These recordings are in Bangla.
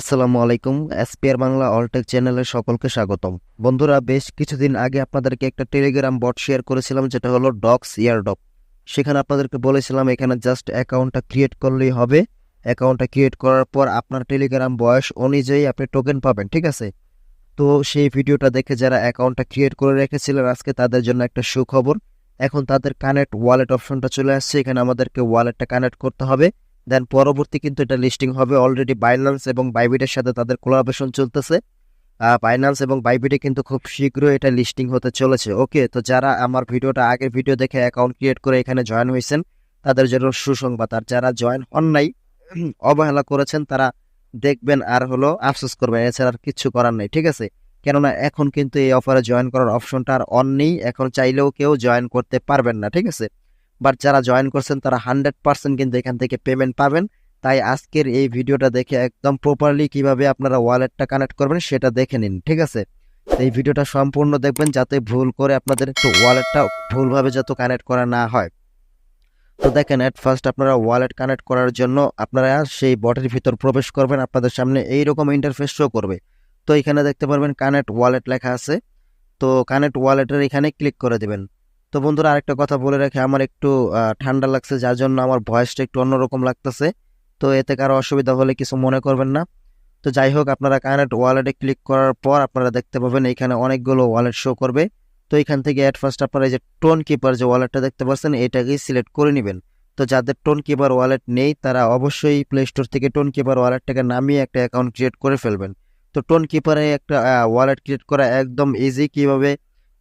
আসসালামু আলাইকুম। এসপিআর বাংলা অলটেক চ্যানেলে সকলকে স্বাগতম। বন্ধুরা, বেশ কিছুদিন আগে আপনাদেরকে একটা টেলিগ্রাম বট শেয়ার করেছিলাম, যেটা হলো ডক্স ইয়ারডপ। সেখানে আপনাদেরকে বলেছিলাম এখানে জাস্ট অ্যাকাউন্টটা ক্রিয়েট করলেই হবে। অ্যাকাউন্টটা ক্রিয়েট করার পর আপনার টেলিগ্রাম বয়স অনুযায়ী আপনি টোকেন পাবেন, ঠিক আছে? তো সেই ভিডিওটা দেখে যারা অ্যাকাউন্টটা ক্রিয়েট করে রেখেছিলেন, আজকে তাদের জন্য একটা সুখবর। এখন তাদের কানেক্ট ওয়ালেট অপশনটা চলে আসছে। এখানে আমাদেরকে ওয়ালেটটা কানেক্ট করতে হবে। দেন পরবর্তী কিন্তু এটা লিস্টিং হবে। অলরেডি বাইন্যান্স এবং বাইবিটের সাথে তাদের কোলাবোরেশন চলতেছে। বাইন্যান্স এবং বাইবিটে কিন্তু খুব শীঘ্রই এটা লিস্টিং হতে চলেছে। ওকে, তো যারা আমার ভিডিওটা আগের ভিডিও দেখে অ্যাকাউন্ট ক্রিয়েট করে এখানে জয়েন হয়েছেন, তাদের জন্য সুসংবাদ। আর যারা জয়েন হন নাই, অবহেলা করেছেন, তারা দেখবেন আর হলো আফসোস করবেন। এছাড়া আর কিচ্ছু করার নেই, ঠিক আছে? কেননা এখন কিন্তু এই অফারে জয়েন করার অপশনটা আর অন নেই। এখন চাইলেও কেউ জয়েন করতে পারবেন না, ঠিক আছে? বাট যারা জয়েন করছেন তারা 100% কিন্তু এখান থেকে পেমেন্ট পাবেন। তাই আজকের এই ভিডিওটা দেখে একদম প্রপারলি কিভাবে আপনারা ওয়ালেটটা কানেক্ট করবেন সেটা দেখে নিন, ঠিক আছে? এই ভিডিওটা সম্পূর্ণ দেখবেন, যাতে ভুল করে আপনাদের একটু ওয়ালেটটা ভুলভাবে যাতে কানেক্ট করা না হয়। তো দেখেন, এট ফার্স্ট আপনারা ওয়ালেট কানেক্ট করার জন্য আপনারা সেই বটের ভিতর প্রবেশ করবেন। আপনাদের সামনে এইরকম ইন্টারফেস শো করবে। তো এখানে দেখতে পারবেন কানেক্ট ওয়ালেট লেখা আছে। তো কানেক্ট ওয়ালেটের এখানে ক্লিক করে দেবেন। তো বন্ধুরা, আরেকটা কথা বলে রাখি, আমার একটু ঠান্ডা লাগছে, যার জন্য আমার ভয়েসটা একটু অন্যরকম লাগতেছে। তো এতে কারো অসুবিধা হলে কিছু মনে করবেন না। তো যাই হোক, আপনারা কানেক্ট ওয়ালেটে ক্লিক করার পর আপনারা দেখতে পাবেন এখানে অনেকগুলো ওয়ালেট শো করবে। তো এখান থেকে অ্যাট ফার্স্ট আপনারা এই যে টোন কিপার যে ওয়ালেটটা দেখতে পাচ্ছেন, এটাকেই সিলেক্ট করে নেবেন। তো যাদের টোন কিপার ওয়ালেট নেই, তারা অবশ্যই প্লে স্টোর থেকে টোন কিপার ওয়ালেটটাকে নামিয়ে একটা অ্যাকাউন্ট ক্রিয়েট করে ফেলবেন। তো টোন কিপারে একটা ওয়ালেট ক্রিয়েট করা একদম ইজি। কিভাবে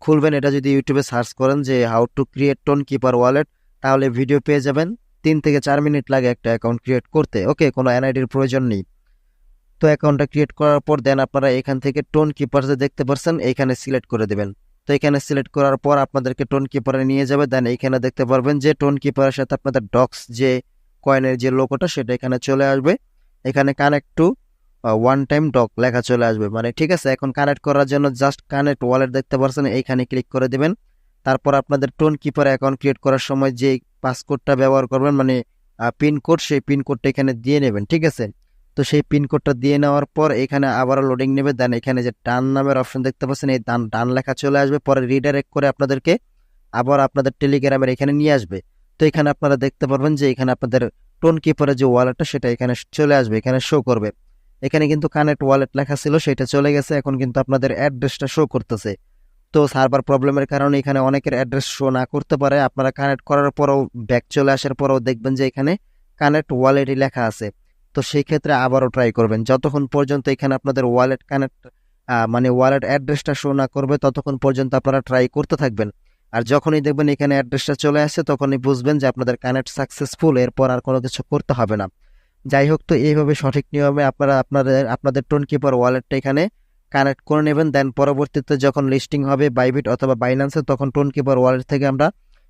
খুলবেন এটা যদি ইউটিউবে সার্চ করেন যে how to create tone keeper wallet, তাহলে ভিডিও পেয়ে যাবেন। 3 থেকে 4 মিনিট লাগে একটা অ্যাকাউন্ট ক্রিয়েট করতে। ওকে, কোনো এনআইডির প্রয়োজন নেই। তো অ্যাকাউন্টটা ক্রিয়েট করার পর দেন আপনারা এখান থেকে টোন কিপার যে দেখতে পাচ্ছেন এইখানে সিলেক্ট করে দেবেন। তো এখানে সিলেক্ট করার পর আপনাদেরকে টোন কিপারে নিয়ে যাবে। দেন এইখানে দেখতে পারবেন যে টোন কিপারের সাথে আপনাদের ডক্স যে কয়েনের যে লোগোটা সেটা এখানে চলে আসবে। এখানে connect to one time doc লেখা চলে আসবে, মানে ঠিক আছে। এখন কানেক্ট করার জন্য জাস্ট কানেক্ট ওয়ালেট দেখতে পাচ্ছেন, এইখানে ক্লিক করে দেবেন। তারপর আপনাদের টোন কিপার অ্যাকাউন্ট ক্রিয়েট করার সময় যে পাসকোডটা ব্যবহার করবেন, মানে পিনকোড, সেই পিনকোডটা এখানে দিয়ে নেবেন, ঠিক আছে? তো সেই পিনকোডটা দিয়ে নেওয়ার পর এখানে আবারও লোডিং নেবে। দেন এখানে যে ডান নামের অপশন দেখতে পাচ্ছেন, এই ডান লেখা চলে আসবে। পরে রিডাইরেক্ট করে আপনাদেরকে আবার আপনাদের টেলিগ্রামের এখানে নিয়ে আসবে। তো এখানে আপনারা দেখতে পারবেন যে এখানে আপনাদের টোন কিপারের যে ওয়ালেটটা সেটা এখানে চলে আসবে, এখানে শো করবে। এখানে কিন্তু কানেক্ট ওয়ালেট লেখা ছিল, সেটা চলে গেছে। এখন কিন্তু আপনাদের অ্যাড্রেসটা শো করতেছে। তো সার্ভার প্রবলেমের কারণে এখানে অনেকের অ্যাড্রেস শো না করতে পারে। আপনারা কানেক্ট করার পরও, ব্যাক চলে আসার পরও দেখবেন যে এখানে কানেক্ট ওয়ালেটই লেখা আছে। তো সেই ক্ষেত্রে আবারও ট্রাই করবেন। যতক্ষণ পর্যন্ত এখানে আপনাদের ওয়ালেট কানেক্ট মানে ওয়ালেট অ্যাড্রেসটা শো না করবে, ততক্ষণ পর্যন্ত আপনারা ট্রাই করতে থাকবেন। আর যখনই দেখবেন এখানে অ্যাড্রেসটা চলে আসছে, তখনই বুঝবেন যে আপনাদের কানেক্ট সাকসেসফুল। এরপর আর কোনো কিছু করতে হবে না। যাই হোক, তো এইভাবে সঠিক নিয়মে আপনারা আপনাদের টোন কিপার ওয়ালেটটা এখানে কানেক্ট করে নেবেন। দেন পরবর্তীতে যখন লিস্টিং হবে বাইবিট অথবা বাইন্যান্সে, তখন টোন কিপার ওয়ালেট থেকে আমরা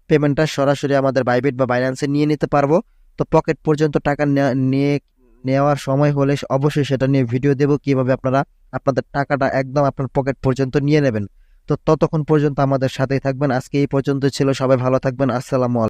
পেমেন্টটা সরাসরি আমাদের বাইবিট বা বাইন্যান্সে নিয়ে নিতে পারবো। তো পকেট পর্যন্ত টাকা নিয়ে নেওয়ার সময় হলে অবশ্যই সেটা নিয়ে ভিডিও দেব, কিভাবে আপনারা আপনাদের টাকাটা একদম আপনার পকেট পর্যন্ত নিয়ে নেবেন। তো ততক্ষণ পর্যন্ত আমাদের সাথেই থাকবেন। আজকে এই পর্যন্ত ছিল। সবাই ভালো থাকবেন। আসসালামু আলাইকুম।